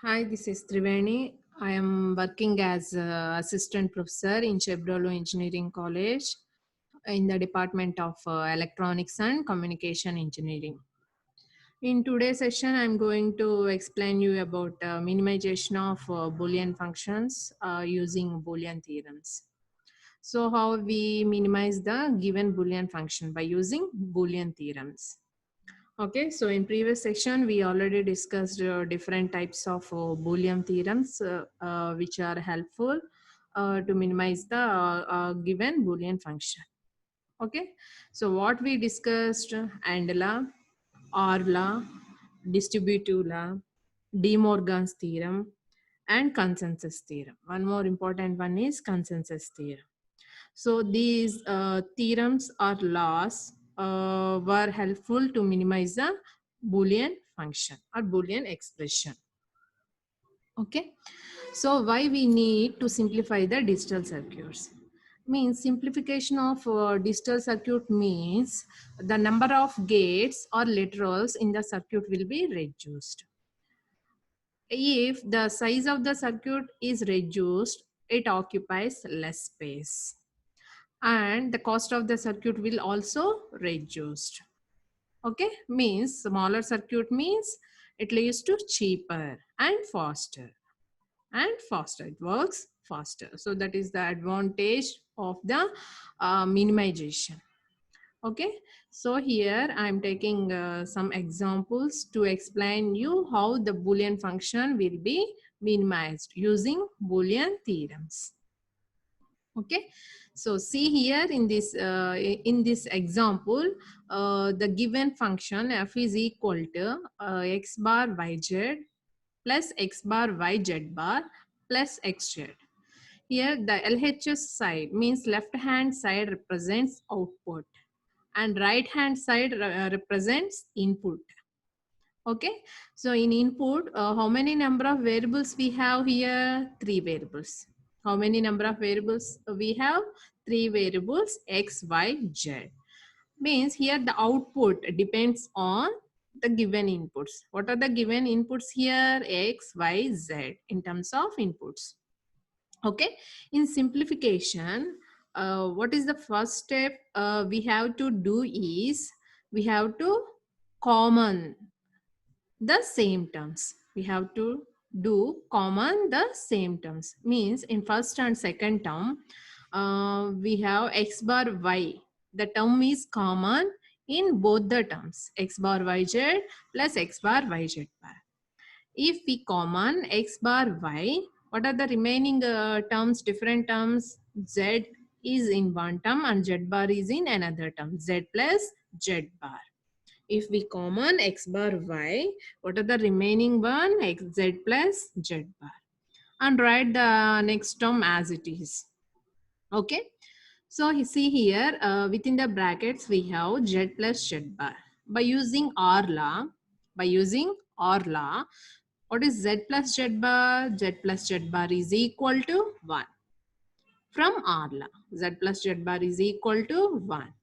Hi, this is Triveni. I am working as assistant professor in Chevrolet Engineering College in the Department of Electronics and Communication Engineering. In today's session, I'm going to explain you about minimization of Boolean functions using Boolean theorems. So how we minimize the given Boolean function by using Boolean theorems. Okay, so in previous section, we already discussed different types of Boolean theorems which are helpful to minimize the given Boolean function. Okay, so what we discussed, AND law, OR law, distributive law, De Morgan's theorem, and consensus theorem. One more important one is consensus theorem. So these theorems or laws were helpful to minimize the Boolean function or Boolean expression. Okay. So why we need to simplify the digital circuits? Means simplification of digital circuit means the number of gates or literals in the circuit will be reduced. If the size of the circuit is reduced, it occupies less space and the cost of the circuit will also reduced. Okay, means smaller circuit means it leads to cheaper and faster, it works faster. So that is the advantage of the minimization. Okay, so here I am taking some examples to explain you how the Boolean function will be minimized using Boolean theorems. Okay, so see here in this example, the given function f is equal to x bar yz plus x bar yz bar plus xz. Here the LHS side means left hand side represents output and right hand side represents input. Okay, so in input, how many number of variables we have here? 3 variables. How many number of variables we have? 3 variables x, y, z. Means here the output depends on the given inputs. What are the given inputs here? X, Y, Z in terms of inputs. Okay, in simplification, what is the first step we have to do is we have to common the same terms. We have to do common the same terms. Means in first and second term, we have x bar y. The term is common in both the terms. X bar yz plus x bar yz bar. If we common x bar y, what are the remaining terms, different terms? Z is in one term and z bar is in another term. Z plus z bar. If we common x bar y, what are the remaining one? Z plus z bar. And write the next term as it is. Okay. So you see here within the brackets we have z plus z bar. By using OR law, what is z plus z bar? Z plus z bar is equal to 1. From OR law, z plus z bar is equal to 1.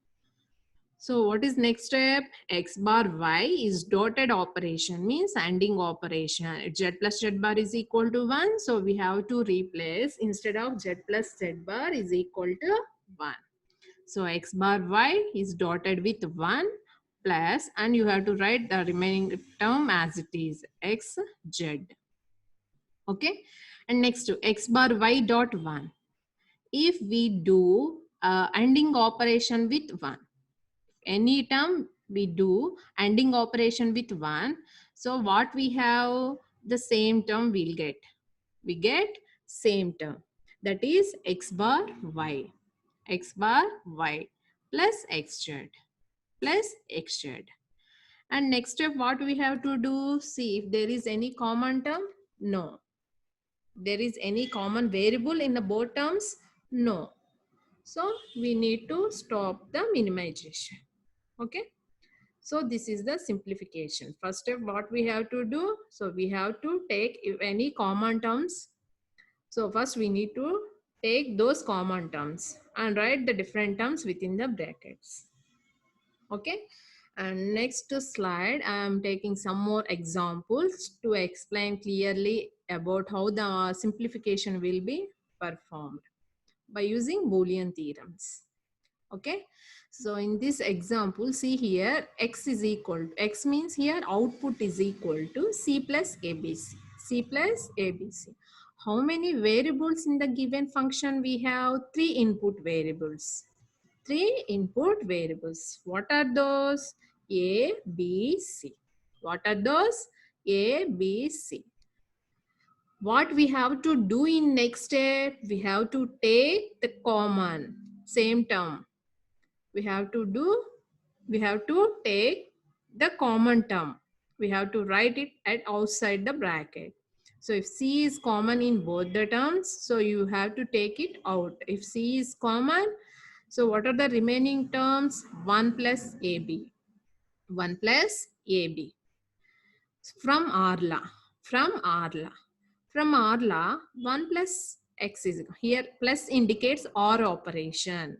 So what is next step? X bar y is dotted operation, means ANDing operation. Z plus z bar is equal to 1. So we have to replace, instead of z plus z bar is equal to 1. So x bar y is dotted with 1 plus, and you have to write the remaining term as it is, x z. Okay, and next to x bar y dot 1. If we do ANDing operation with 1, any term we do ANDing operation with 1, so what we have, the same term we'll get. We get same term, that is x bar y plus xz plus xz. And next step, what we have to do, see if there is any common term. No. There is any common variable in the both terms. No. So we need to stop the minimization. Okay, so this is the simplification. First step, what we have to do, so we have to take if any common terms. So first we need to take those common terms and write the different terms within the brackets. Okay, And next slide, I am taking some more examples to explain clearly about how the simplification will be performed by using Boolean theorems. Okay, so in this example, see here, x is equal to, x means here output is equal to c plus abc, c plus abc. How many variables in the given function? We have three input variables. Three input variables. What are those? A, B, C. What are those? A, B, C. What we have to do in next step? We have to take the common, same term. We have to take the common term. We have to write it at outside the bracket. So if C is common in both the terms, so you have to take it out. If C is common, so what are the remaining terms? 1 plus AB. 1 plus AB. From Arla. From Arla. From Arla, 1 plus X is here. Plus indicates OR operation.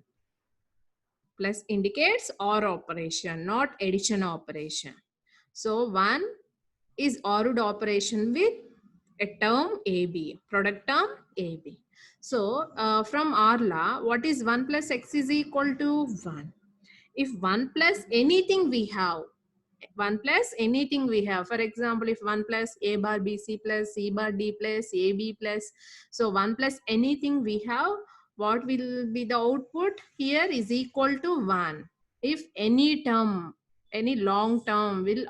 Plus indicates OR operation, not addition operation. So 1 is ORed operation with a term AB, product term AB. So from Arla, what is 1 plus X is equal to 1. If 1 plus anything we have, 1 plus anything we have, for example, if 1 plus A bar BC plus C bar D plus AB plus, so 1 plus anything we have, what will be the output here is equal to 1. If any term, any long term will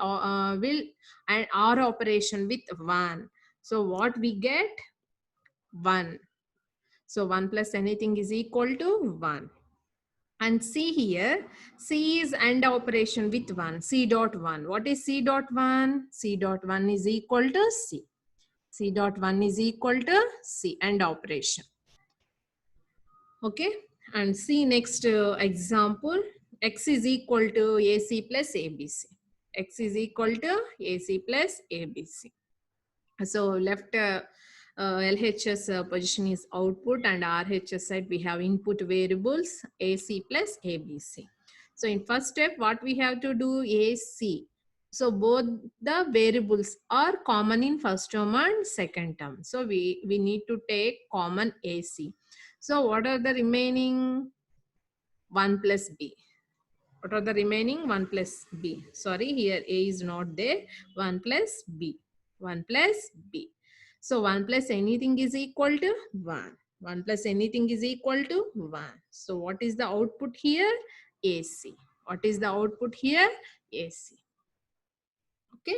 and OR operation with 1, so what we get? 1. So 1 plus anything is equal to 1. And see here, C is AND operation with 1, C dot 1. What is C dot 1? C dot 1 is equal to C. C dot 1 is equal to C, AND operation. Okay, and see next example, X is equal to AC plus ABC. X is equal to AC plus ABC. So left LHS position is output, and RHS side we have input variables AC plus ABC. So in first step, what we have to do? AC. So both the variables are common in first term and second term. So we need to take common AC. So what are the remaining? 1 plus B. What are the remaining? 1 plus B. Sorry, here A is not there. 1 plus B. 1 plus B. So 1 plus anything is equal to 1. 1 plus anything is equal to 1. So what is the output here? AC. What is the output here? AC. Okay.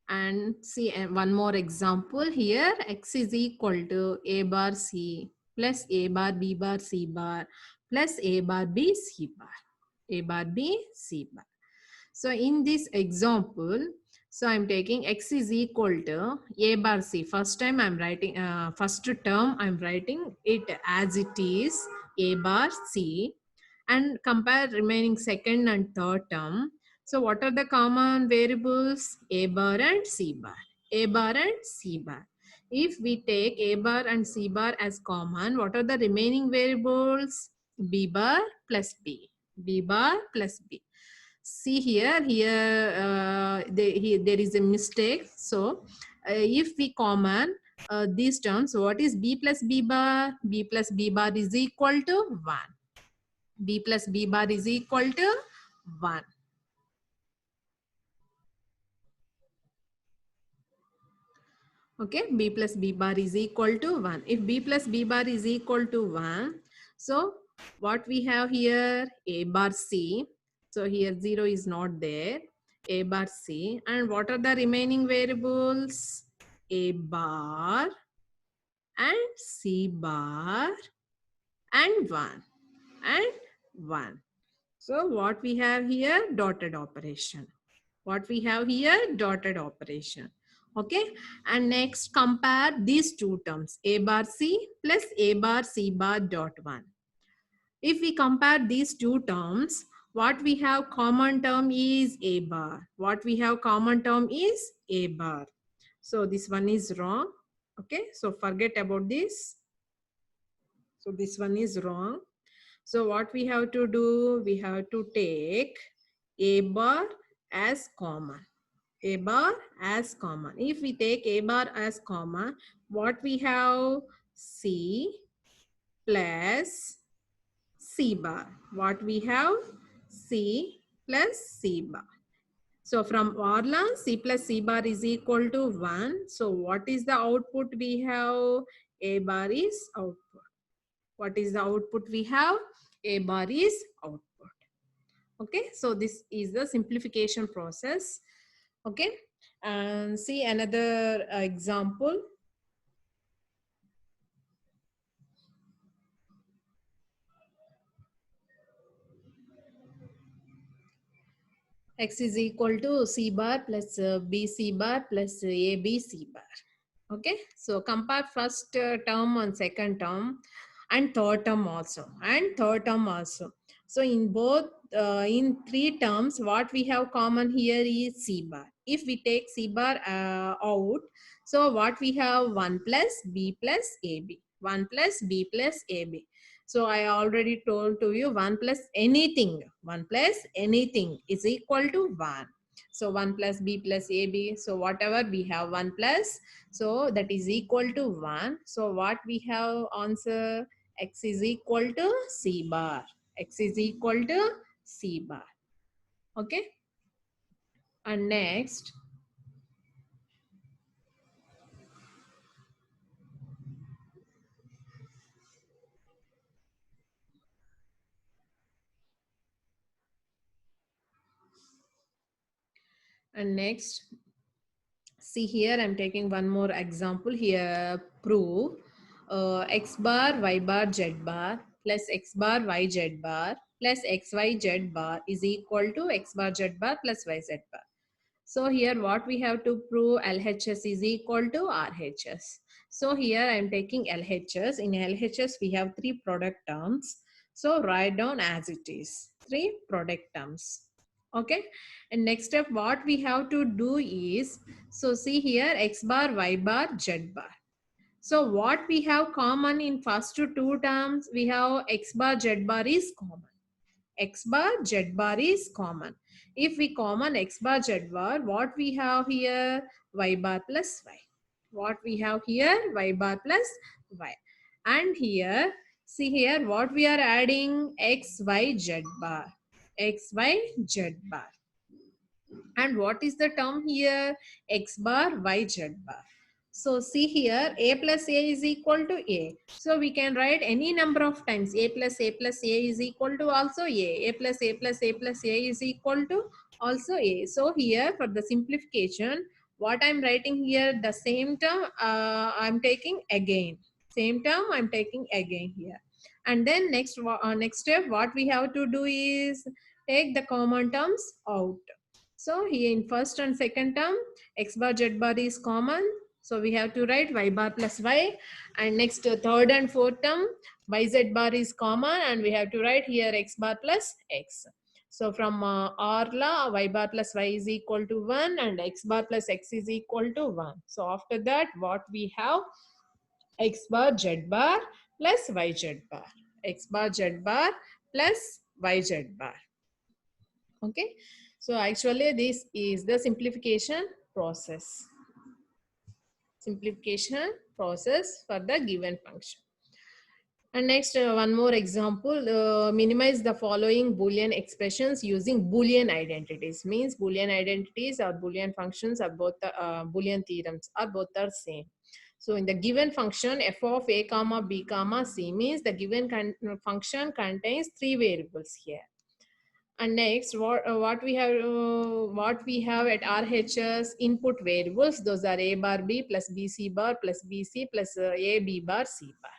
And see one more example here. X is equal to A bar C plus A bar B bar C bar plus A bar B C bar. A bar B C bar. So in this example, so I'm taking X is equal to A bar C. First time I'm writing, first term I'm writing it as it is, A bar C, and compare remaining second and third term. So what are the common variables? A bar and C bar. A bar and C bar. If we take A bar and C bar as common, what are the remaining variables? B bar plus B. B bar plus B. See here, there is a mistake. So if we common these terms, what is B plus B bar? B plus B bar is equal to 1. B plus B bar is equal to 1. Okay, B plus B bar is equal to 1. If B plus B bar is equal to 1, so what we have here? A bar C. So here 0 is not there. A bar C. And what are the remaining variables? A bar and C bar and 1 and 1. So what we have here? Dotted operation. What we have here? Dotted operation. Okay. And next compare these two terms. A bar C plus A bar C bar dot 1. If we compare these two terms, what we have common term is A bar. What we have common term is A bar. So this one is wrong. Okay. So forget about this. So this one is wrong. So what we have to do? We have to take A bar as common. A bar as common. If we take A bar as common, what we have? C plus C bar. What we have? C plus C bar. So from Orla, C plus C bar is equal to 1. So what is the output we have? A bar is output. What is the output we have? A bar is output. Okay, so this is the simplification process. Okay, and see another example. X is equal to C bar plus BC bar plus ABC bar. Okay, so compare first term and second term and third term also so in both in three terms what we have common here is C bar. If we take C bar out, so what we have? 1 plus B plus AB, 1 plus B plus AB. So I already told to you 1 plus anything, 1 plus anything is equal to 1. So 1 plus B plus AB, so whatever we have 1 plus, so that is equal to 1. So what we have answer? X is equal to C bar. X is equal to C bar. Okay. And next, see here I'm taking one more example here. Prove x bar y bar z bar plus x bar y z bar plus xy z bar is equal to x bar z bar plus y z bar. So here what we have to prove? LHS is equal to RHS. So here I am taking LHS. In LHS we have three product terms. So write down as it is. Three product terms. Okay. And next step what we have to do is, so see here x bar, y bar, z bar. So what we have common in first two terms? We have x bar, z bar is common. X bar, Z bar is common. If we common X bar, Z bar, what we have here? Y bar plus Y. What we have here? Y bar plus Y. And here, see here, what we are adding? X, Y, Z bar. X, Y, Z bar. And what is the term here? X bar, Y, Z bar. So see here, A plus A is equal to A. So we can write any number of times. A plus A plus A is equal to also A. A plus A plus A plus A is equal to also A. So here for the simplification, what I'm writing here, the same term I'm taking again. Same term I'm taking again here. And then next step, what we have to do is take the common terms out. So here in first and second term, x bar z bar is common. So we have to write y bar plus y. And next third and fourth term, yz bar is common and we have to write here x bar plus x. So from Orla, y bar plus y is equal to 1 and x bar plus x is equal to 1. So after that, what we have? X bar z bar plus yz bar. X bar z bar plus yz bar. Okay, so actually this is the simplification process for the given function. And next one more example, minimize the following boolean expressions using boolean identities. Means boolean identities or boolean functions are both boolean theorems are both are same. So in the given function f of a comma b comma c, means the given function contains three variables here. And next, what we have at RHS input variables. Those are a bar b plus bc bar plus bc plus a b bar c bar,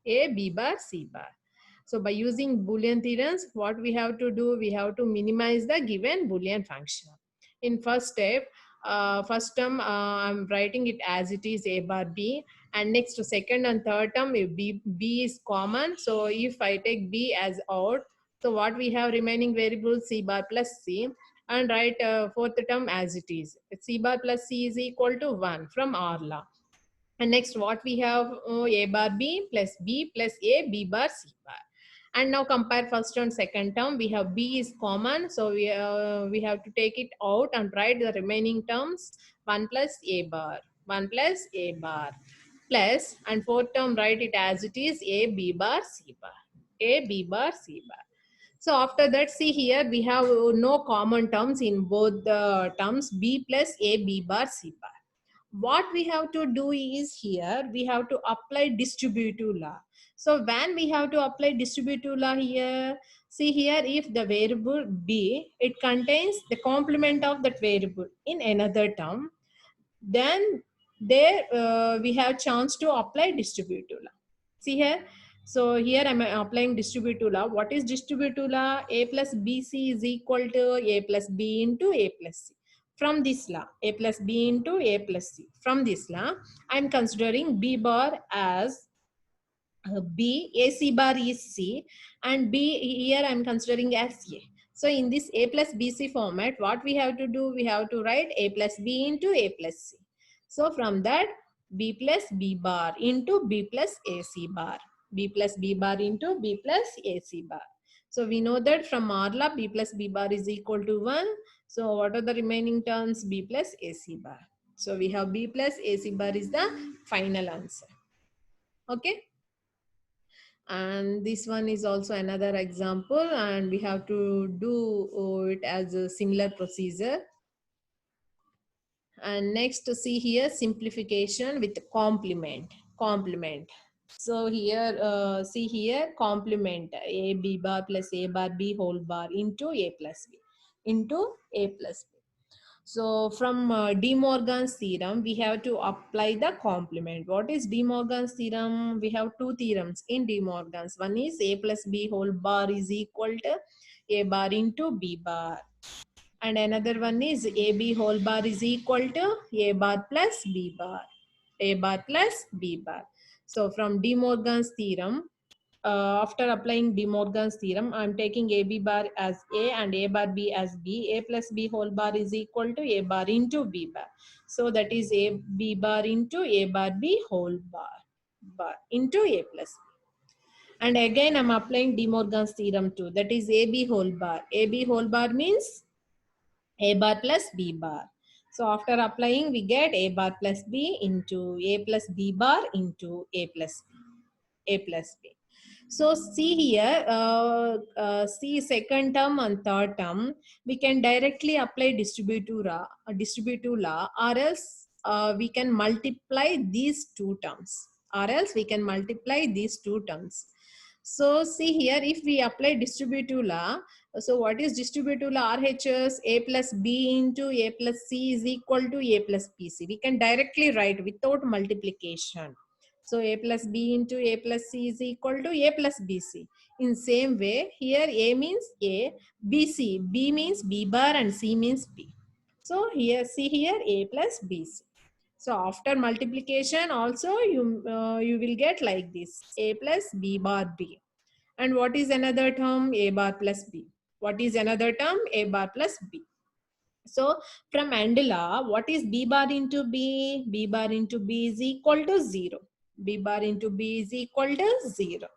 a b bar c bar. So by using Boolean theorems, what we have to do? We have to minimize the given Boolean function. In first step, first term I'm writing it as it is a bar b, and next to second and third term b is common. So if I take b as out, so what we have remaining variable c bar plus c, and write fourth term as it is. C bar plus c is equal to 1 from Orla. And next what we have? A bar b plus a b bar c bar. And now compare first and second term. We have b is common, so we have to take it out and write the remaining terms. 1 plus a bar, 1 plus a bar, plus, and fourth term write it as it is, a b bar c bar, a b bar c bar. So after that, see here we have no common terms in both the terms, b plus a b bar c bar. What we have to do is, here we have to apply distributive law. So when we have to apply distributive law here, see here, if the variable b, it contains the complement of that variable in another term, then there we have chance to apply distributive law. See here, so here I'm applying distributive law. What is distributive law? A plus bc is equal to a plus b into a plus c. From this law, a plus b into a plus c, from this law I'm considering b bar as b, ac bar is c, and b here I'm considering as a. So in this a plus bc format, what we have to do, we have to write a plus b into a plus c. So from that, b plus b bar into b plus ac bar, b plus b bar into b plus ac bar. So we know that from our law, b plus b bar is equal to 1. So what are the remaining terms? B plus ac bar. So we have b plus ac bar is the final answer. Okay. And this one is also another example, and we have to do it as a similar procedure. And next, see here, simplification with complement. So here, see here, complement a b bar plus a bar b whole bar into a plus b into a plus b. So from De Morgan's theorem, we have to apply the complement. What is De Morgan's theorem? We have two theorems in De Morgan's. One is a plus b whole bar is equal to a bar into b bar. And another one is ab whole bar is equal to a bar plus b bar. A bar plus b bar. So from De Morgan's theorem, after applying De Morgan's theorem, I am taking AB bar as A and A bar B as B. A plus B whole bar is equal to A bar into B bar. So that is A B bar into A bar B whole bar into A plus B. And again, I am applying De Morgan's theorem too. That is AB whole bar. AB whole bar means A bar plus B bar. So after applying, we get A bar plus B into A plus B bar into A plus B. A plus B. So see here, see second term and third term, we can directly apply distributive law, or else we can multiply these two terms, or else we can multiply these two terms. So see here, if we apply distributive law, so what is distributive law? RHS a plus b into a plus c is equal to a plus bc. We can directly write without multiplication. So a plus b into a plus c is equal to a plus bc. In same way, here a means a, bc, b means b bar and c means b. So here, see here, a plus bc. So after multiplication also you will get like this, a plus b bar b. And what is another term? A bar plus b. What is another term? A bar plus b. So from AND law, what is b bar into b? B bar into b is equal to 0. B bar into b is equal to 0.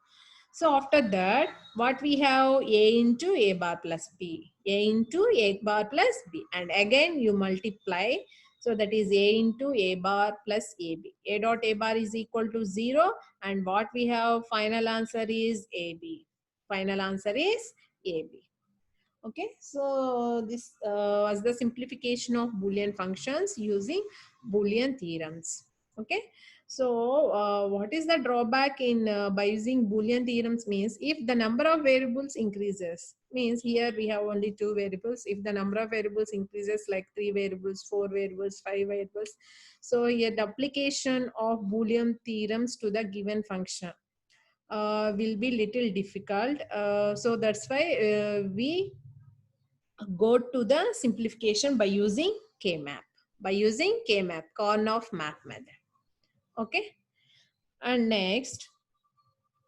So after that, what we have? A into a bar plus b. A into a bar plus b. And again you multiply. So that is a into a bar plus ab. A dot a bar is equal to 0. And what we have? Final answer is ab. Final answer is ab. Okay, so this was the simplification of Boolean functions using Boolean theorems. Okay, so what is the drawback in by using Boolean theorems? Means if the number of variables increases, means here we have only 2 variables. If the number of variables increases like 3 variables, 4 variables, 5 variables, so here the application of Boolean theorems to the given function will be little difficult. So that's why we go to the simplification by using K-map. By using K-map, Karnaugh map method. Okay. And next,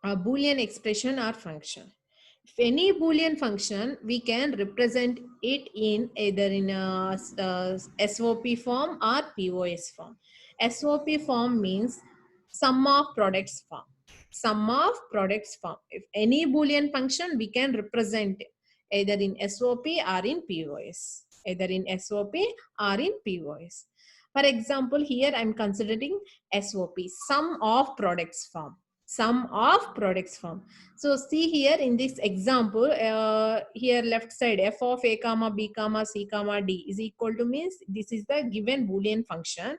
a Boolean expression or function. If any Boolean function, we can represent it in either in a SOP form or POS form. SOP form means sum of products form. Sum of products form. If any Boolean function, we can represent either in SOP or in POS. Either in SOP or in POS. For example, here I am considering SOP, sum of products form. Sum of products form. So see here in this example, here left side f of a comma b comma c comma d is equal to means this is the given Boolean function.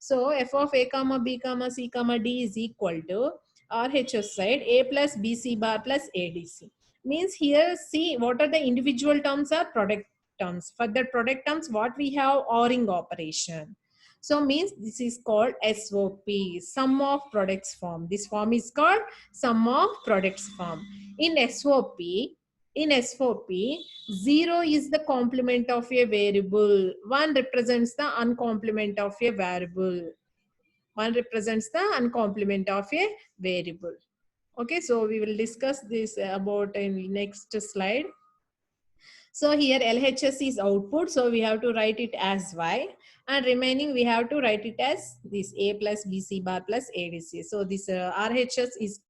So f of a comma b comma c comma d is equal to RHS side a plus bc bar plus adc. Means here see what are the individual terms are product terms. For the product terms what we have ORing operation. So means this is called SOP, sum of products form. This form is called sum of products form. In SOP, 0 is the complement of a variable. 1 represents the uncomplement of a variable. 1 represents the uncomplement of a variable. Okay, so we will discuss this about in next slide. So here LHS is output, so we have to write it as Y, and remaining we have to write it as this A plus BC bar plus ADC. So this RHS is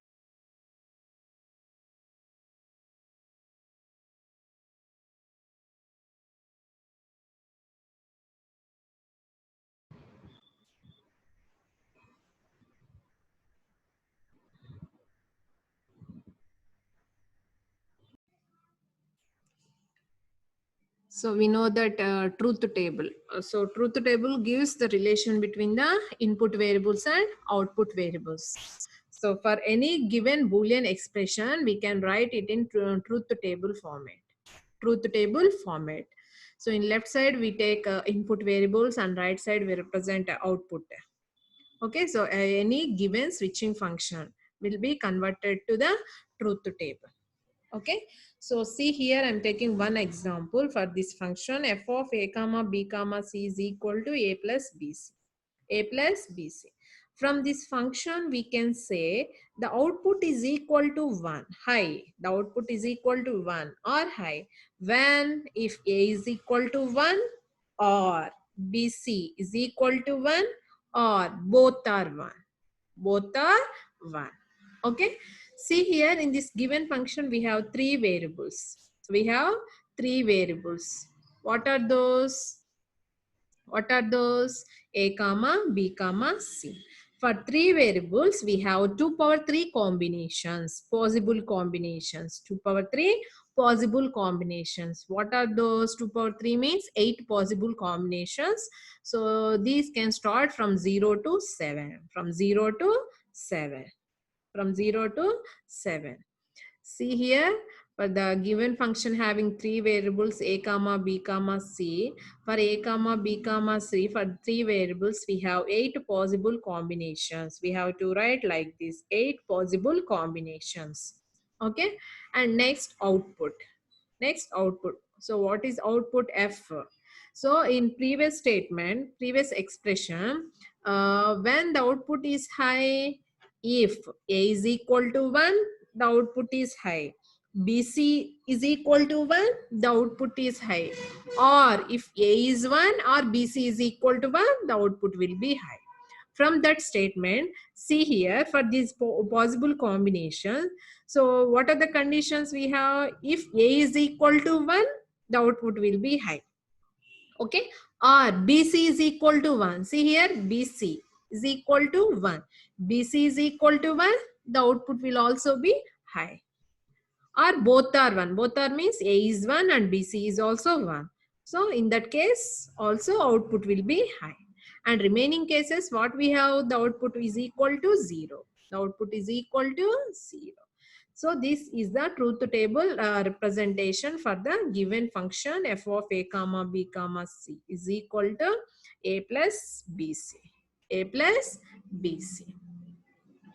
so we know that truth table. So truth table gives the relation between the input variables and output variables. So for any given Boolean expression, we can write it in truth table format. Truth table format. So in left side, we take input variables and right side, we represent output. Okay, so any given switching function will be converted to the truth table. Okay, so see here I'm taking one example for this function f of a comma b comma c is equal to a plus bc. A plus bc. From this function we can say the output is equal to 1 high. The output is equal to 1 or high when if a is equal to 1 or bc is equal to 1 or both are 1. Both are 1. Okay. See here in this given function, we have 3 variables. We have 3 variables. What are those? What are those? A comma, B comma, C. For 3 variables, we have 2 power 3 combinations, possible combinations. 2 power 3 possible combinations. What are those? 2 power 3 means 8 possible combinations. So these can start from 0 to 7. From 0 to 7. From 0 to 7. See here, for the given function having 3 variables a comma b comma c, for a comma b comma c, for 3 variables we have 8 possible combinations. We have to write like this, 8 possible combinations. Okay, and next output. Next output. So what is output F? So in previous statement, previous expression, when the output is high, if A is equal to 1, the output is high. BC is equal to 1, the output is high. Or if A is 1 or BC is equal to 1, the output will be high. From that statement, see here for this possible combination. So what are the conditions we have? If A is equal to 1, the output will be high. Okay. Or BC is equal to 1. See here, BC is equal to 1. BC is equal to 1, the output will also be high. Or both are 1. Both are means A is 1 and BC is also 1. So in that case, also output will be high. And remaining cases, what we have, the output is equal to 0. The output is equal to 0. So this is the truth table representation for the given function f of a comma b comma c is equal to a plus bc. A plus bc.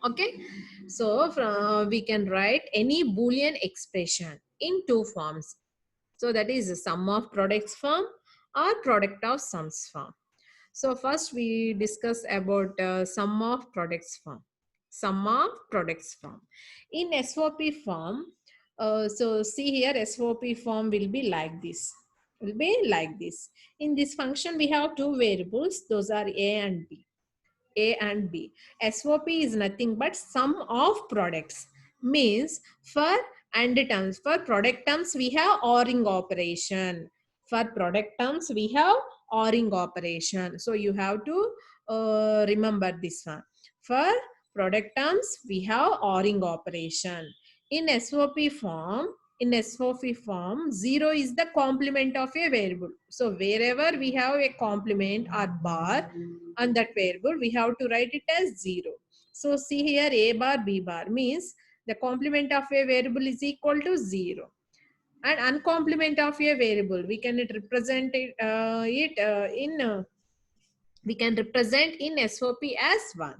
Okay, so we can write any Boolean expression in 2 forms. So that is the sum of products form or product of sums form. So first we discuss about sum of products form. Sum of products form. In SOP form, so see here SOP form will be like this. Will be like this. In this function we have 2 variables. Those are A and B. A and B. SOP is nothing but sum of products. Means for AND terms, for product terms we have ORing operation. For product terms we have ORing operation. So you have to remember this one. For product terms we have ORing operation. In SOP form, 0 is the complement of a variable. So wherever we have a complement or bar on that variable, we have to write it as 0. So see here, A bar, B bar means the complement of a variable is equal to 0. And uncomplement of a variable, we can represent we can represent in SOP as 1.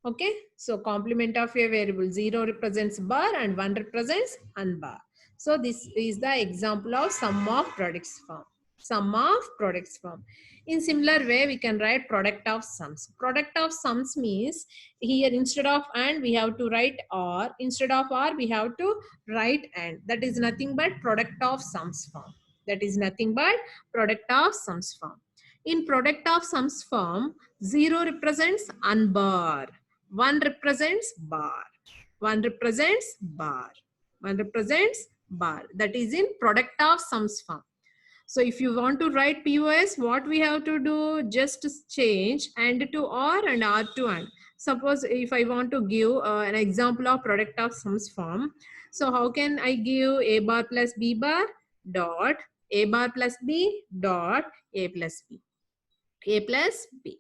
Okay, so complement of a variable, 0 represents bar and 1 represents unbar. So this is the example of sum of products form. Sum of products form. In similar way, we can write product of sums. Product of sums means here instead of and we have to write or, instead of or we have to write and. That is nothing but product of sums form. That is nothing but product of sums form. In product of sums form, 0 represents unbar. 1 represents bar. 1 represents bar. 1 represents bar. That is in product of sums form. So if you want to write POS, what we have to do? Just change AND to OR and OR to AND. Suppose if I want to give an example of product of sums form. So how can I give A bar plus B bar dot A bar plus B dot A plus B. A plus B.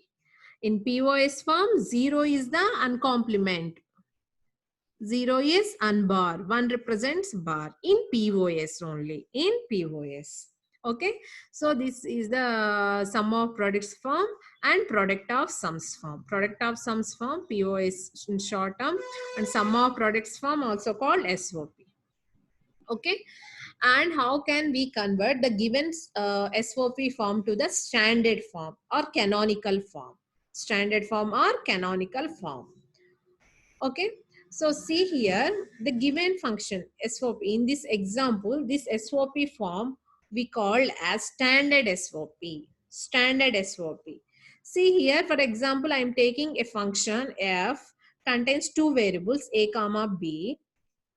In POS form, 0 is the uncomplement. 0 is unbar. 1 represents bar. In POS only. In POS. Okay. So this is the sum of products form and product of sums form. Product of sums form, POS in short term, and sum of products form also called SOP. Okay. And how can we convert the given SOP form to the standard form or canonical form? Standard form or canonical form. Okay, so see here the given function SOP. In this example, this SOP form we call as standard SOP. Standard SOP. See here, for example, I am taking a function f contains two variables a comma b.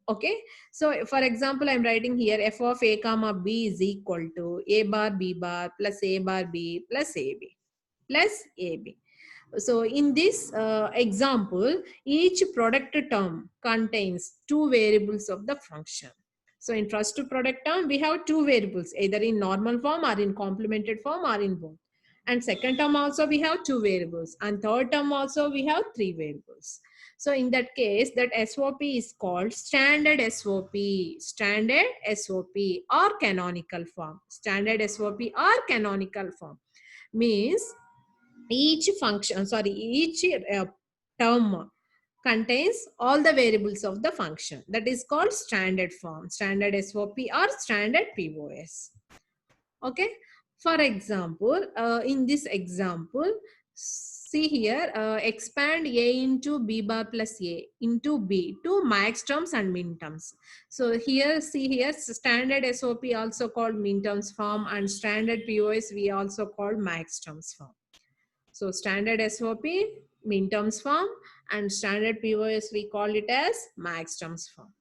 Okay, so for example, I'm writing here f of a comma b is equal to a bar b bar plus a bar b plus ab plus ab. So in this example, each product term contains two variables of the function. So in first product term, we have two variables, either in normal form or in complemented form or in both. And second term also we have two variables. And third term also we have three variables. So in that case, that SOP is called standard SOP, standard SOP or canonical form. Standard SOP or canonical form means each function, each term contains all the variables of the function. That is called standard form, standard SOP or standard POS. Okay. For example, in this example, see here, expand A into B bar plus A into B to max terms and min terms. So here, see here, standard SOP also called min terms form and standard POS we also call max terms form. So standard SOP, min terms form, and standard POS we call it as max terms form.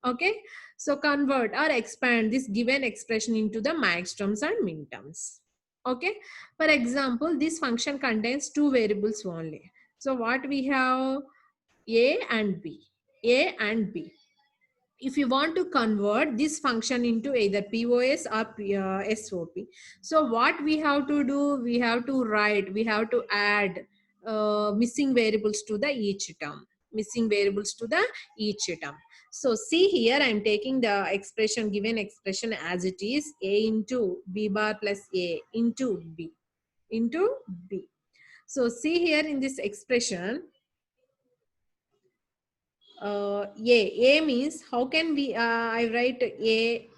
Okay, so convert or expand this given expression into the max terms and min terms. Okay, for example, this function contains two variables only. So what we have? A and B. A and B. If you want to convert this function into either POS or SOP, so what we have to do? We have to write, we have to add missing variables to the each term. Missing variables to the each term. So see here, I am taking the expression, given expression as it is, A into B bar plus A into B. Into B. So see here in this expression, A means how can we, I write A,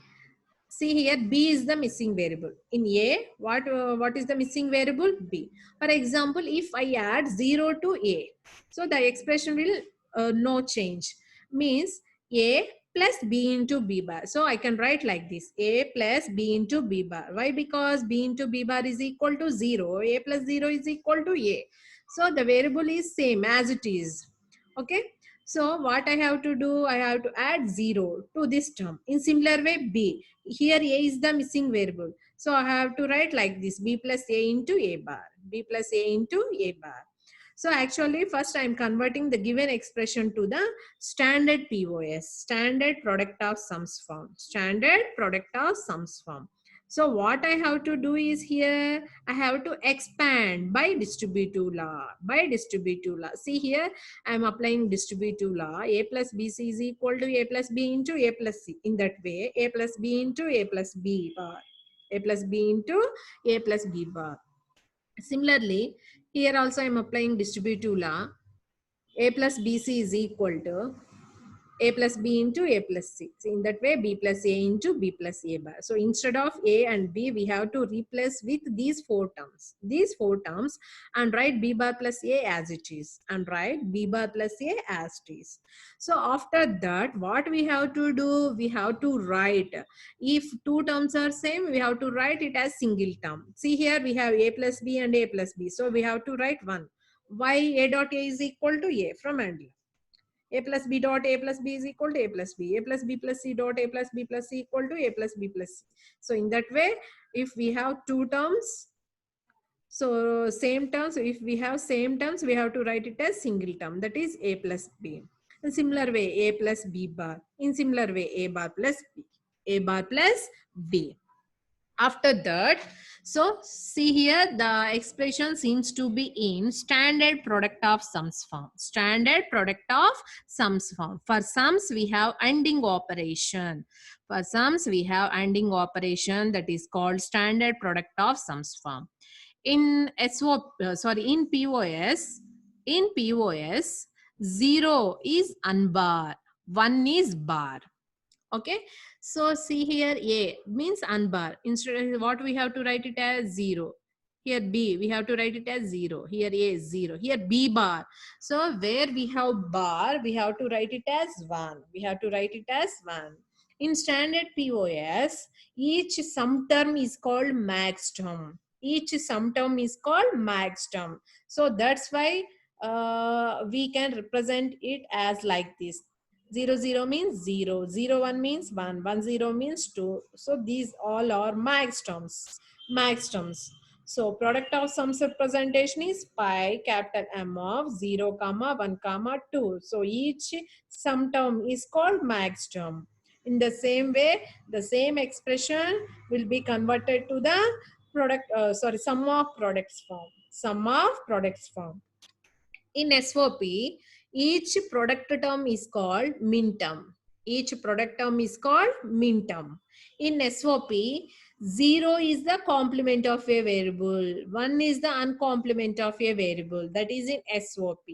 see here B is the missing variable. In A, what is the missing variable? B. For example, if I add 0 to A, so the expression will no change. Means A plus B into B bar. So I can write like this, A plus B into B bar. Why? Because B into B bar is equal to 0. A plus 0 is equal to A. So the variable is same as it is. Okay. So what I have to do, I have to add 0 to this term. In similar way, B. Here A is the missing variable. So I have to write like this, B plus A into A bar. B plus A into A bar. So actually first I am converting the given expression to the standard POS, standard product of sums form, standard product of sums form. So what I have to do is here, I have to expand by distributive law, by distributive law. See here, I am applying distributive law. A plus BC is equal to A plus B into A plus C. In that way, A plus B into A plus B bar. A plus B into A plus B bar. Similarly, here also I am applying distributive law. A plus BC is equal to A plus B into A plus C. So in that way, B plus A into B plus A bar. So instead of A and B, we have to replace with these four terms and write B bar plus A as it is, and write B bar plus A as it is. So after that, what we have to do, we have to write, if two terms are same, we have to write it as single term. See here, we have A plus B and A plus B. So we have to write one. Why A dot A is equal to A from and A plus B dot A plus B is equal to A plus B. A plus B plus C dot A plus B plus C equal to A plus B plus C. So in that way, if we have two terms, so same terms, if we have same terms, we have to write it as single term, that is A plus B. In similar way, A plus B bar. In similar way, A bar plus B. A bar plus B. After that, so see here, the expression seems to be in standard product of sums form. Standard product of sums form. For sums, we have ANDing operation. For sums, we have ANDing operation, that is called standard product of sums form. In in POS, 0 is unbar, 1 is bar. Okay, so see here, A means unbar. Instead of what, we have to write it as 0. Here B, we have to write it as 0. Here A is 0. Here B bar. So where we have bar, we have to write it as 1. We have to write it as 1. In standard POS, each sum term is called max term. Each sum term is called max term. So that's why we can represent it as like this. 0 0 means 0, 0 1 means 1, 1 0 means 2. So these all are max terms. Max terms. So product of sums representation is pi capital M of 0 comma 1 comma 2. So each sum term is called max term. In the same way, the same expression will be converted to the sum of products form. Sum of products form. In SOP, each product term is called min term. Each product term is called min term. In SOP, 0 is the complement of a variable. 1 is the uncomplement of a variable. That is in SOP.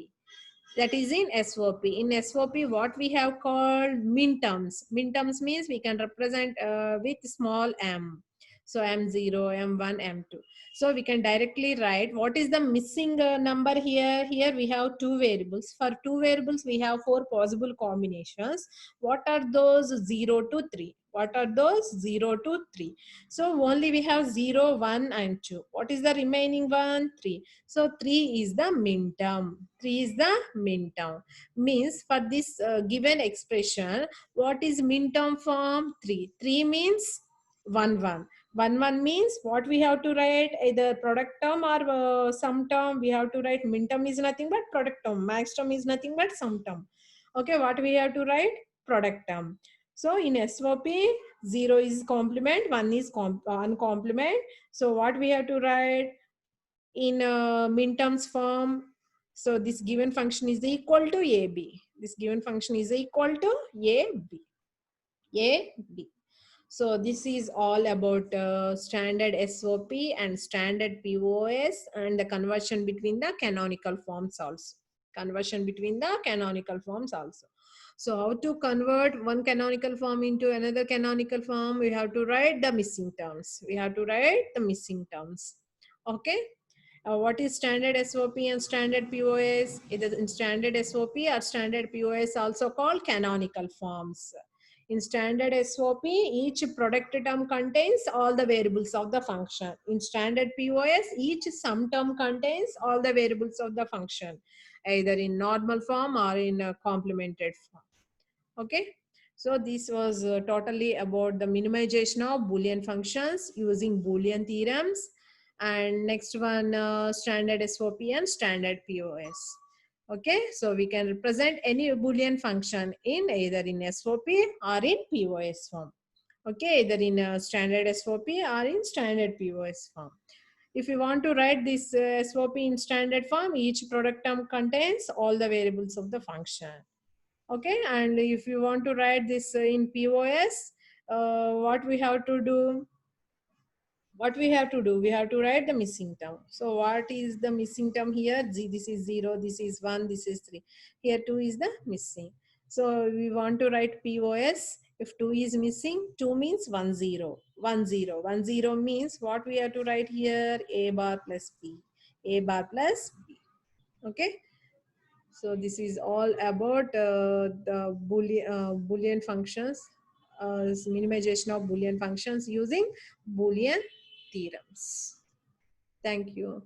That is in SOP. In SOP, what we have called min terms. Min terms means we can represent with small m. So M0, M1, M2. So we can directly write what is the missing number here. Here we have two variables. For two variables, we have four possible combinations. What are those? 0 to 3. What are those? 0 to 3. So only we have 0, 1 and 2. What is the remaining one? 3. So 3 is the min term. 3 is the min term. Means for this given expression, what is min term form? 3. 3 means 1 1. 1 1 means what we have to write, either product term or sum term. We have to write min term is nothing but product term. Max term is nothing but sum term. Okay, what we have to write? Product term. So in SOP, 0 is complement, 1 is uncomplement. So what we have to write in min terms form? So this given function is equal to AB. This given function is equal to AB. AB. So this is all about standard SOP and standard POS and the conversion between the canonical forms also. Conversion between the canonical forms also. So how to convert one canonical form into another canonical form? We have to write the missing terms. We have to write the missing terms. Okay. What is standard SOP and standard POS? Either in standard SOP or standard POS also called canonical forms. In standard SOP, each product term contains all the variables of the function. In standard POS, each sum term contains all the variables of the function, either in normal form or in a complemented form. Okay. So this was totally about the minimization of Boolean functions using Boolean theorems. And next one, standard SOP and standard POS. Okay, so we can represent any Boolean function in either in SOP or in POS form. Okay, either in a standard SOP or in standard POS form. If you want to write this SOP in standard form, each product term contains all the variables of the function. Okay, and if you want to write this in POS, what we have to do? We have to write the missing term. So what is the missing term here? This is 0, this is 1, this is 3. Here 2 is the missing. So we want to write POS. If 2 is missing, 2 means 1 0. 1 0. 1 0 means what we have to write here? A bar plus B. A bar plus B. Okay. So this is all about the Boolean functions, minimization of Boolean functions using Boolean theorems. Thank you.